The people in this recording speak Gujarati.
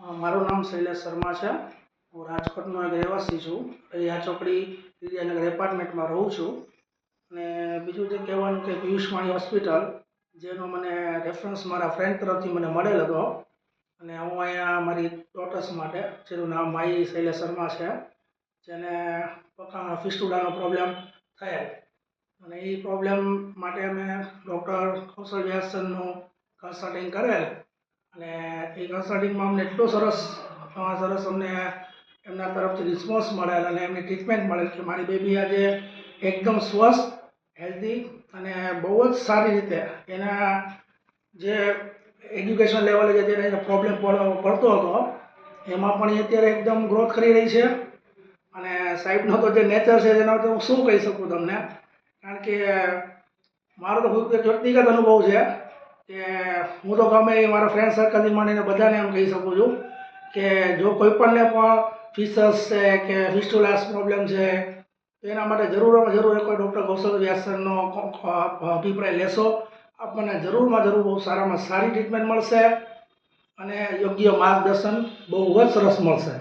મારું નામ શૈલેષ શર્મા છે। હું રાજકોટનો એક રહેવાસી છું। અહીંયા ચોકડી વિદ્યાનગર એપાર્ટમેન્ટમાં રહું છું। અને બીજું જે કહેવાનું કે પિયુષ વાણી હોસ્પિટલ જેનો મને રેફરન્સ મારા ફ્રેન્ડ તરફથી મને મળેલ હતો અને હું અહીંયા મારી ડોટર્સ માટે, જેનું નામ માઈ શૈલેષ શર્મા છે, જેને પકામાં ફિસ્ટુલાનો પ્રોબ્લેમ થયેલ અને એ પ્રોબ્લેમ માટે અમે ડૉક્ટર કૌશલ વ્યાસનનું કન્સલ્ટિંગ કરેલ અને એ કન્સલ્ટિંગમાં અમને એટલો સરસ અમને એમના તરફથી રિસ્પોન્સ મળેલ અને એમની ટ્રીટમેન્ટ મળેલ કે મારી બેબી આજે એકદમ સ્વસ્થ, હેલ્ધી અને બહુ જ સારી રીતે એના જે એજ્યુકેશન લેવલે જે તેને પ્રોબ્લેમ પડતો હતો એમાં પણ એ અત્યારે એકદમ ગ્રોથ કરી રહી છે। અને સાહેબનો તો જે નેચર છે એના તો હું શું કહી શકું તમને, કારણ કે મારો તો વ્યક્તિગત અનુભવ છે કે હું તો ગમે એ મારા ફ્રેન્ડ સર્કલથી માંડીને બધાને એમ કહી શકું છું કે જો કોઈ પણને પણ ફિશર્સ છે કે ફિસ્ટુલાસ પ્રોબ્લેમ છે તો એના માટે જરૂરમાં જરૂર કોઈ ડૉક્ટર કૌશલ વ્યાસનનો અભિપ્રાય લેશો। આપણને જરૂરમાં જરૂર બહુ સારામાં સારી ટ્રીટમેન્ટ મળશે અને યોગ્ય માર્ગદર્શન બહુ જ સરસ મળશે।